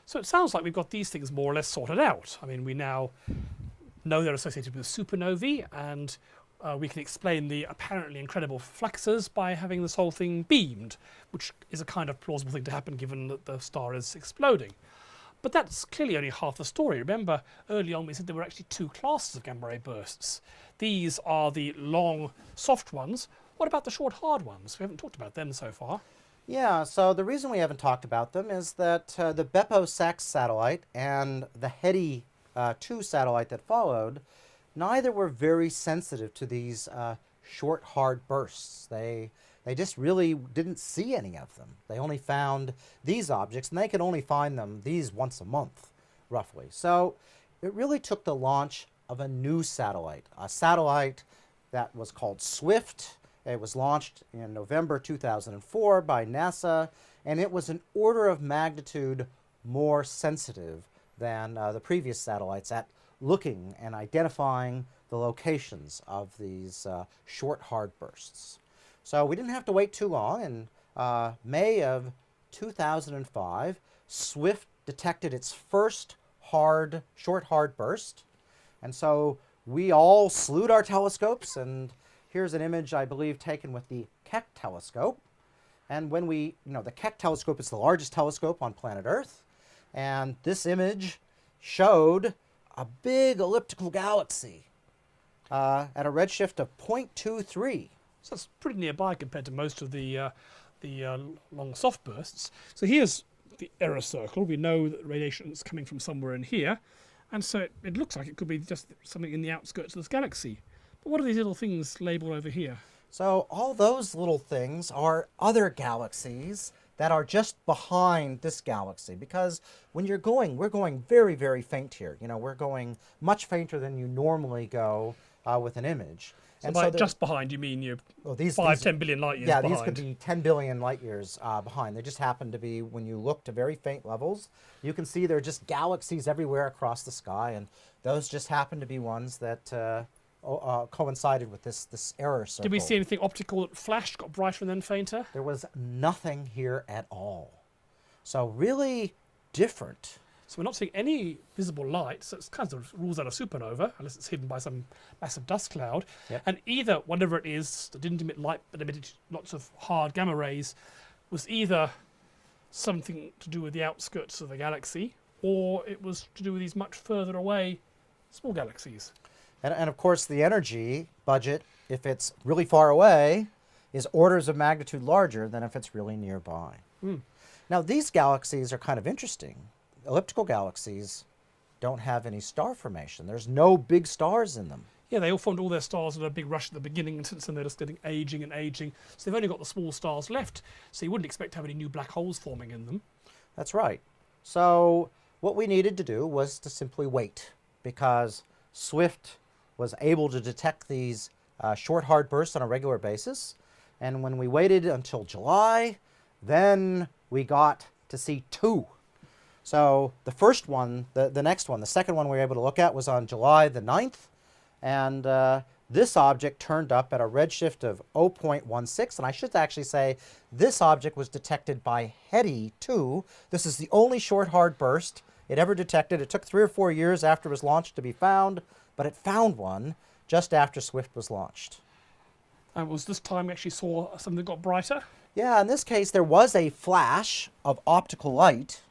So it sounds like we've got these things more or less sorted out. I mean, we now know they're associated with supernovae, and we can explain the apparently incredible fluxes by having this whole thing beamed, which is a kind of plausible thing to happen given that the star is exploding. But that's clearly only half the story. Remember, early on we said there were actually two classes of gamma ray bursts. These are the long, soft ones. What about the short, hard ones? We haven't talked about them so far. Yeah, so the reason we haven't talked about them is that the Beppo-Sachs satellite and the Hetty 2 satellite that followed, neither were very sensitive to these short, hard bursts. They just really didn't see any of them. They only found these objects, and they could only find them, these, once a month, roughly. So it really took the launch of a new satellite, a satellite that was called SWIFT. It was launched in November 2004 by NASA, and it was an order of magnitude more sensitive than the previous satellites at looking and identifying the locations of these short, hard bursts. So we didn't have to wait too long. In May of 2005, SWIFT detected its first short, hard burst. And so we all slewed our telescopes, and here's an image, I believe, taken with the Keck telescope. And when the Keck telescope is the largest telescope on planet Earth. And this image showed a big elliptical galaxy at a redshift of 0.23. So that's pretty nearby compared to most of the long soft bursts. So here's the error circle. We know that radiation is coming from somewhere in here. And so it looks like it could be just something in the outskirts of this galaxy. But what are these little things labelled over here? So all those little things are other galaxies that are just behind this galaxy, because when we're going very, very faint here. You know, we're going much fainter than you normally go with an image. So by just behind, you mean you're 10 billion light years behind? Yeah, these could be 10 billion light years behind. They just happen to be, when you look to very faint levels, you can see there are just galaxies everywhere across the sky, and those just happen to be ones that coincided with this error circle. Did we see anything optical that flashed, got brighter and then fainter? There was nothing here at all. So really different. So we're not seeing any visible light, so it kind of rules out a supernova, unless it's hidden by some massive dust cloud. Yep. And either, whatever it is, that didn't emit light but emitted lots of hard gamma rays, was either something to do with the outskirts of the galaxy, or it was to do with these much further away small galaxies. And of course, the energy budget, if it's really far away, is orders of magnitude larger than if it's really nearby. Now, these galaxies are kind of interesting. Elliptical galaxies don't have any star formation. There's no big stars in them. Yeah, they all formed all their stars in a big rush at the beginning, and since then they're just getting aging and aging. So they've only got the small stars left, so you wouldn't expect to have any new black holes forming in them. That's right. So what we needed to do was to simply wait, because SWIFT was able to detect these short, hard bursts on a regular basis. And when we waited until July, then we got to see two. So the first one, the next one, the second one we were able to look at was on July the 9th. And this object turned up at a redshift of 0.16. And I should actually say this object was detected by Hetty 2. This is the only short, hard burst it ever detected. It took 3 or 4 years after it was launched to be found, but it found one just after SWIFT was launched. And was this time we actually saw something that got brighter? Yeah, in this case there was a flash of optical light.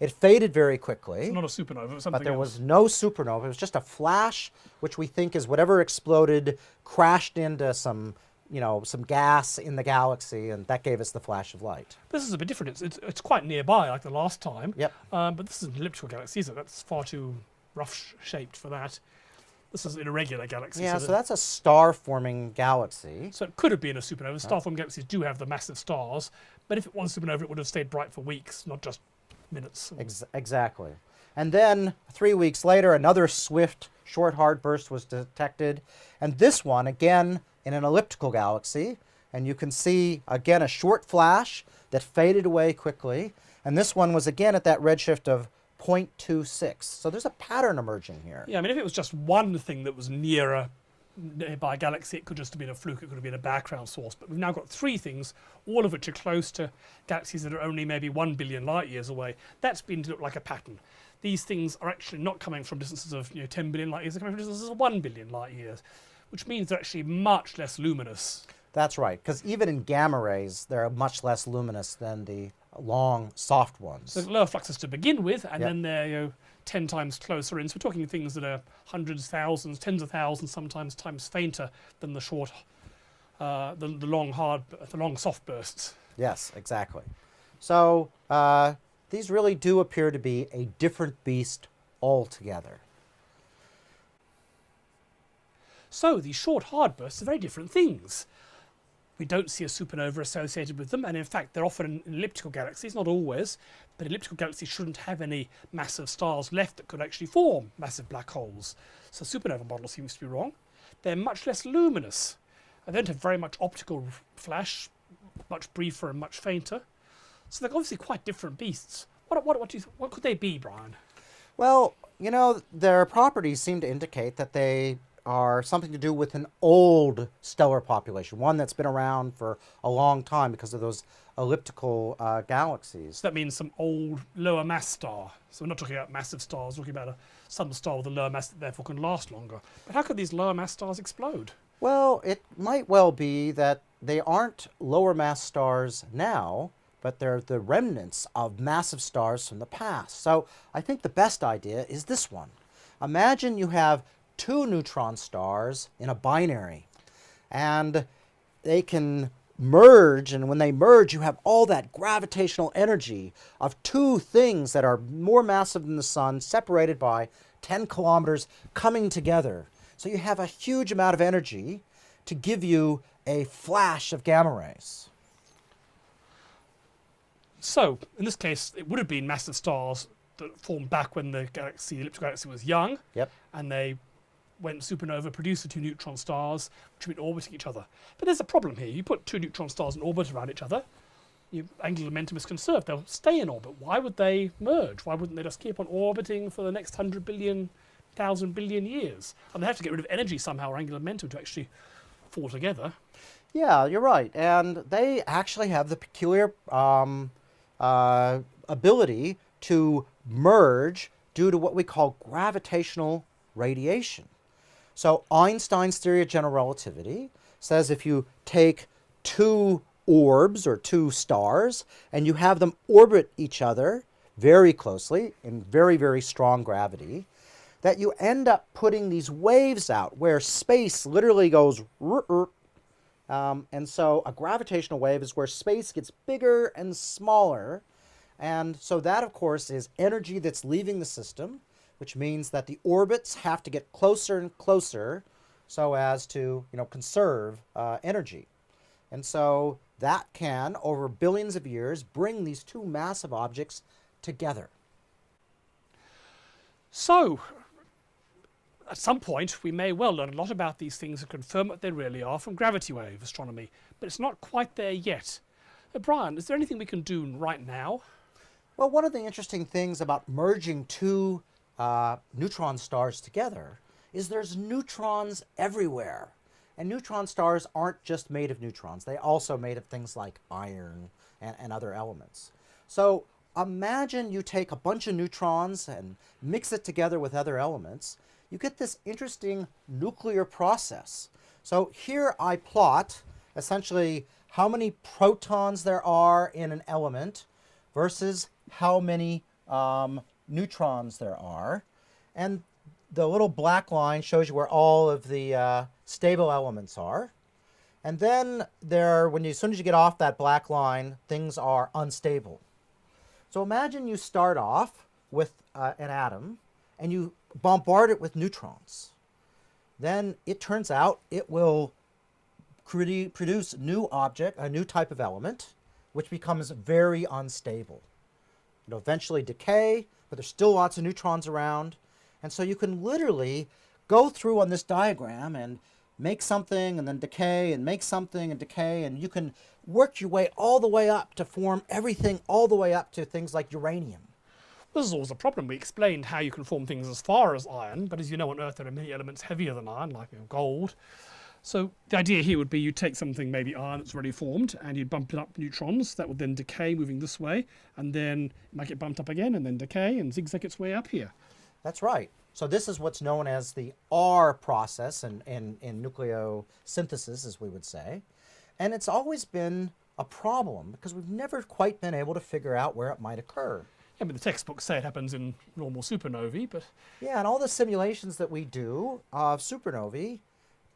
It faded very quickly. It's not a supernova, it was something But there else. was no supernova. It was just a flash, which we think is whatever exploded, crashed into some gas in the galaxy, and that gave us the flash of light. This is a bit different. It's quite nearby, like the last time. Yep. But this is an elliptical galaxy, isn't it? That's far too rough-shaped for that. This is an irregular galaxy. Yeah, so that's a star-forming galaxy. So it could have been a supernova. Star-forming galaxies do have the massive stars, but if it was a supernova, it would have stayed bright for weeks, not just minutes. Exactly. And then 3 weeks later, another SWIFT short, hard burst was detected. And this one, again, in an elliptical galaxy. And you can see, again, a short flash that faded away quickly. And this one was, again, at that redshift of 0.26. So there's a pattern emerging here. Yeah, I mean, if it was just one thing that was nearer nearby galaxy. It could just have been a fluke, it could have been a background source. But we've now got three things, all of which are close to galaxies that are only maybe 1 billion light years away. That's been to look like a pattern. These things are actually not coming from distances of 10 billion light years, they're coming from distances of 1 billion light years, which means they're actually much less luminous. That's right, because even in gamma rays, they're much less luminous than the long, soft ones. So lower fluxes to begin with, and Yep. then they're 10 times closer in. So we're talking things that are hundreds, thousands, tens of thousands, sometimes times fainter than the short, the long soft bursts. Yes, exactly. So these really do appear to be a different beast altogether. So these short hard bursts are very different things. We don't see a supernova associated with them, and in fact they're often in elliptical galaxies, not always, but elliptical galaxies shouldn't have any massive stars left that could actually form massive black holes. So supernova model seems to be wrong. They're much less luminous. They don't have very much optical flash, much briefer and much fainter. So they're obviously quite different beasts. What could they be, Brian? Well, their properties seem to indicate that they are something to do with an old stellar population, one that's been around for a long time because of those elliptical galaxies. So that means some old lower mass star. So we're not talking about massive stars, we're talking about some star with a lower mass that therefore can last longer. But how could these lower mass stars explode? Well, it might well be that they aren't lower mass stars now, but they're the remnants of massive stars from the past. So I think the best idea is this one. Imagine you have two neutron stars in a binary, and they can merge, and when they merge you have all that gravitational energy of two things that are more massive than the sun, separated by 10 kilometers, coming together. So you have a huge amount of energy to give you a flash of gamma rays. So in this case it would have been massive stars that formed back when the elliptical galaxy was young. Yep. And they went supernova, produced the two neutron stars, which have been orbiting each other. But there's a problem here. You put two neutron stars in orbit around each other, angular momentum is conserved. They'll stay in orbit. Why would they merge? Why wouldn't they just keep on orbiting for the next 100 billion, 1,000 billion years? And they have to get rid of energy somehow, or angular momentum, to actually fall together. Yeah, you're right. And they actually have the peculiar ability to merge due to what we call gravitational radiation. So Einstein's theory of general relativity says if you take two orbs or two stars and you have them orbit each other very closely in very, very strong gravity, that you end up putting these waves out where space literally goes and so a gravitational wave is where space gets bigger and smaller, and so that of course is energy that's leaving the system, which means that the orbits have to get closer and closer so as to conserve energy. And so that can, over billions of years, bring these two massive objects together. So at some point we may well learn a lot about these things and confirm what they really are from gravity wave astronomy, but it's not quite there yet. Brian, is there anything we can do right now? Well, one of the interesting things about merging two neutron stars together is there's neutrons everywhere. And neutron stars aren't just made of neutrons. They also made of things like iron and other elements. So imagine you take a bunch of neutrons and mix it together with other elements. You get this interesting nuclear process. So here I plot essentially how many protons there are in an element versus how many neutrons there are. And the little black line shows you where all of the stable elements are. And then as soon as you get off that black line, things are unstable. So imagine you start off with an atom and you bombard it with neutrons. Then it turns out it will produce a new type of element, which becomes very unstable. It'll eventually decay, but there's still lots of neutrons around. And so you can literally go through on this diagram and make something and then decay and make something and decay, and you can work your way all the way up to form everything all the way up to things like uranium. This is always a problem. We explained how you can form things as far as iron, but as you know on Earth there are many elements heavier than iron, like gold. So the idea here would be you take something, maybe iron that's already formed, and you'd bump it up neutrons that would then decay moving this way, and then make it bumped up again, and then decay and zigzag its way up here. That's right. So this is what's known as the R process in nucleosynthesis, as we would say. And it's always been a problem because we've never quite been able to figure out where it might occur. Yeah, but the textbooks say it happens in normal supernovae, but... Yeah, and all the simulations that we do of supernovae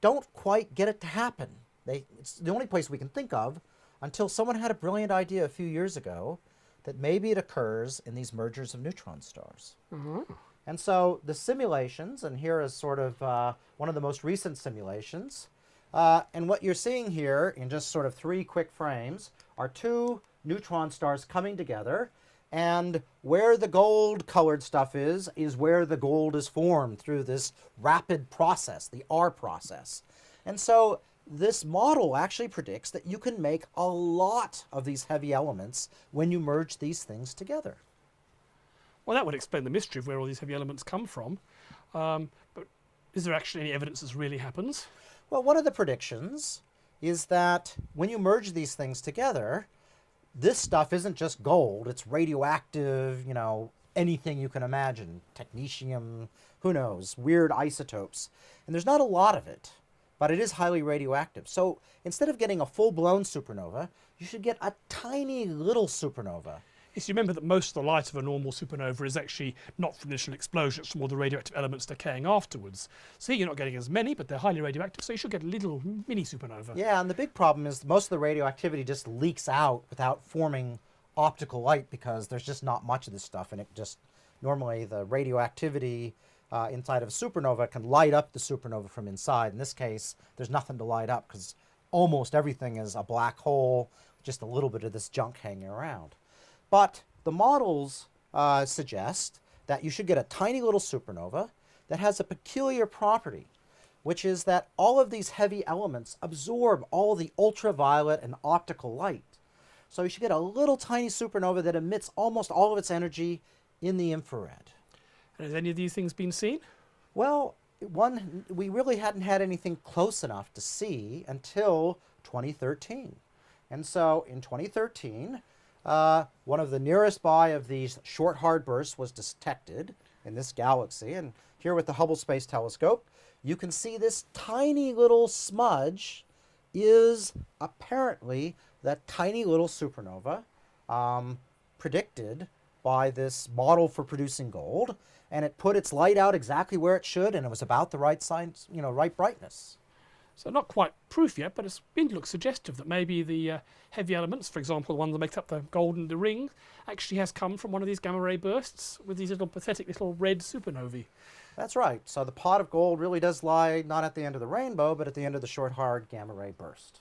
don't quite get it to happen. It's the only place we can think of until someone had a brilliant idea a few years ago that maybe it occurs in these mergers of neutron stars. And so the simulations, and here is sort of one of the most recent simulations, and what you're seeing here in just sort of 3 quick frames are 2 neutron stars coming together, and where the gold-colored stuff is where the gold is formed through this rapid process, the R process. And so this model actually predicts that you can make a lot of these heavy elements when you merge these things together. Well, that would explain the mystery of where all these heavy elements come from. But is there actually any evidence this really happens? Well, one of the predictions is that when you merge these things together, this stuff isn't just gold, it's radioactive, you know, anything you can imagine, technetium, who knows, weird isotopes. And there's not a lot of it, but it is highly radioactive. So instead of getting a full-blown supernova, you should get a tiny little supernova. Yes, you remember that most of the light of a normal supernova is actually not from the initial explosion, it's from all the radioactive elements decaying afterwards. So here you're not getting as many, but they're highly radioactive, so you should get a little mini supernova. Yeah, and the big problem is most of the radioactivity just leaks out without forming optical light because there's just not much of this stuff, and it just, normally the radioactivity inside of a supernova can light up the supernova from inside. In this case, there's nothing to light up because almost everything is a black hole, just a little bit of this junk hanging around. But the models suggest that you should get a tiny little supernova that has a peculiar property, which is that all of these heavy elements absorb all the ultraviolet and optical light. So you should get a little tiny supernova that emits almost all of its energy in the infrared. And has any of these things been seen? Well, we really hadn't had anything close enough to see until 2013. And so in 2013, one of the nearest by of these short hard bursts was detected in this galaxy. And here with the Hubble Space Telescope, you can see this tiny little smudge is apparently that tiny little supernova predicted by this model for producing gold. And it put its light out exactly where it should, and it was about the right size, you know, right brightness. So not quite proof yet, but it's been to look suggestive that maybe the heavy elements, for example, the one that makes up the gold in the ring, actually has come from one of these gamma ray bursts with these little pathetic little red supernovae. That's right. So the pot of gold really does lie not at the end of the rainbow, but at the end of the short, hard gamma ray burst.